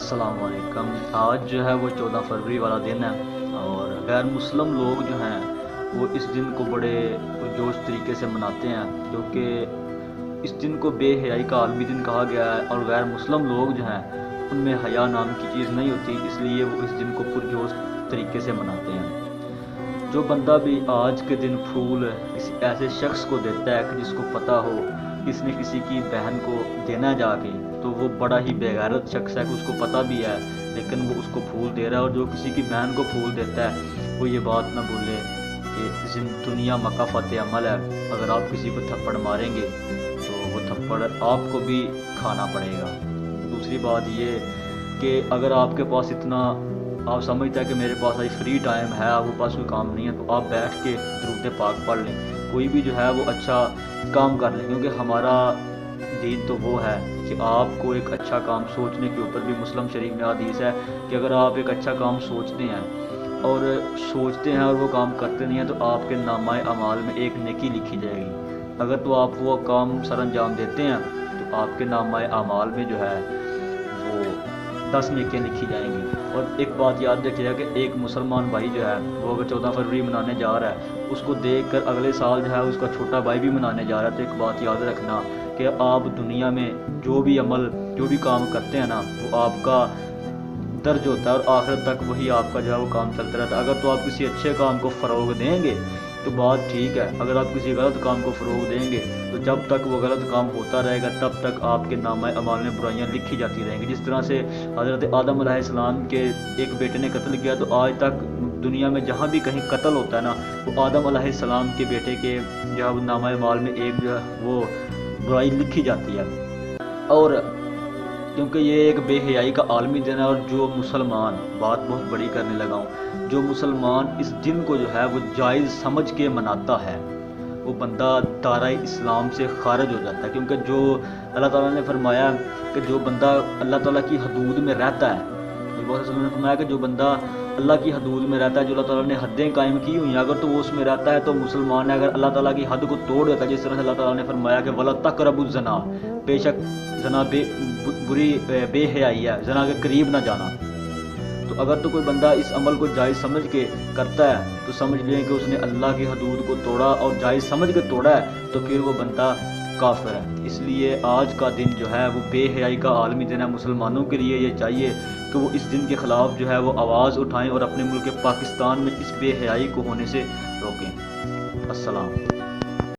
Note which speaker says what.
Speaker 1: السلام علیکم۔ آج جو ہے وہ 14 فروری والا دن ہے اور غیر مسلم لوگ جو ہیں وہ اس دن کو بڑے پرجوش طریقے سے مناتے ہیں، کیونکہ اس دن کو بے حیائی کا عالمی دن کہا گیا ہے اور غیر مسلم لوگ جو ہیں ان میں حیا نام کی چیز نہیں ہوتی، اس لیے وہ اس دن کو پرجوش طریقے سے مناتے ہیں۔ جو بندہ بھی آج کے دن پھول کسی ایسے شخص کو دیتا ہے کہ جس کو پتہ ہو کہ اس نے کسی کی بہن کو دینا جا کے، تو وہ بڑا ہی بے غیرت شخص ہے کہ اس کو پتہ بھی ہے لیکن وہ اس کو پھول دے رہا ہے۔ اور جو کسی کی بہن کو پھول دیتا ہے وہ یہ بات نہ بھولے کہ دنیا مکافات عمل ہے، اگر آپ کسی کو تھپڑ ماریں گے تو وہ تھپڑ آپ کو بھی کھانا پڑے گا۔ دوسری بات یہ کہ اگر آپ کے پاس اتنا آپ سمجھتا ہے کہ میرے پاس آج فری ٹائم ہے، آپ کے پاس کوئی کام نہیں ہے، تو آپ بیٹھ کے درود پاک پڑھ لیں، کوئی بھی جو ہے وہ اچھا کام کر لیں، کیونکہ ہمارا دین تو وہ ہے کہ آپ کو ایک اچھا کام سوچنے کے اوپر بھی مسلم شریف میں حدیث ہے کہ اگر آپ ایک اچھا کام سوچتے ہیں اور وہ کام کرتے نہیں ہیں تو آپ کے نامہ اعمال میں ایک نیکی لکھی جائے گی۔ اگر تو آپ وہ کام سر انجام دیتے ہیں تو آپ کے نامہ اعمال میں جو ہے وہ 10 نیکیاں لکھی جائیں گی۔ اور ایک بات یاد رکھیے گا کہ ایک مسلمان بھائی جو ہے وہ اگر 14 فروری منانے جا رہا ہے، اس کو دیکھ کر اگلے سال جو ہے اس کا چھوٹا بھائی بھی منانے جا رہا ہے، تو ایک بات یاد رکھنا کہ آپ دنیا میں جو بھی کام کرتے ہیں نا وہ آپ کا درج ہوتا ہے اور آخرت تک وہی آپ کا جو ہے وہ کام چلتا رہتا ہے۔ اگر تو آپ کسی اچھے کام کو فروغ دیں گے تو بات ٹھیک ہے، اگر آپ کسی غلط کام کو فروغ دیں گے تو جب تک وہ غلط کام ہوتا رہے گا تب تک آپ کے نامہ اعمال میں برائیاں لکھی جاتی رہیں گی۔ جس طرح سے حضرت آدم علیہ السلام کے ایک بیٹے نے قتل کیا، تو آج تک دنیا میں جہاں بھی کہیں قتل ہوتا ہے نا وہ آدم علیہ السلام کے بیٹے کے جو ہے وہ نامہ اعمال میں ایک جو ہے وہ برائی لکھی جاتی ہے۔ اور کیونکہ یہ ایک بے حیائی کا عالمی دن ہے، اور جو مسلمان بات بہت بڑی کرنے لگا ہوں، جو مسلمان اس دن کو جو ہے وہ جائز سمجھ کے مناتا ہے وہ بندہ دائرہ اسلام سے خارج ہو جاتا ہے، کیونکہ جو اللہ تعالیٰ نے فرمایا کہ جو بندہ اللہ تعالیٰ کی حدود میں رہتا ہے، نے فرمایا کہ جو بندہ اللہ کی حدود میں رہتا ہے، جو اللہ تعالیٰ نے حدیں قائم کی ہوئی ہیں، اگر تو وہ اس میں رہتا ہے تو مسلمان ہے۔ اگر اللہ تعالیٰ کی حد کو توڑ دیتا ہے، جس طرح سے اللہ تعالیٰ نے فرمایا کہ وَلَا تَقْرَبُوا الزِّنَا، بے شک زنا بری بے حیائی ہے، زنا کے قریب نہ جانا۔ تو اگر تو کوئی بندہ اس عمل کو جائز سمجھ کے کرتا ہے تو سمجھ لیں کہ اس نے اللہ کی حدود کو توڑا اور جائز سمجھ کے توڑا ہے، تو پھر وہ بندہ کافر ہے۔ اس لیے آج کا دن جو ہے وہ بے حیائی کا عالمی دن ہے۔ مسلمانوں کے لیے یہ چاہیے کہ وہ اس دن کے خلاف جو ہے وہ آواز اٹھائیں اور اپنے ملک پاکستان میں اس بے حیائی کو ہونے سے روکیں۔ السلام۔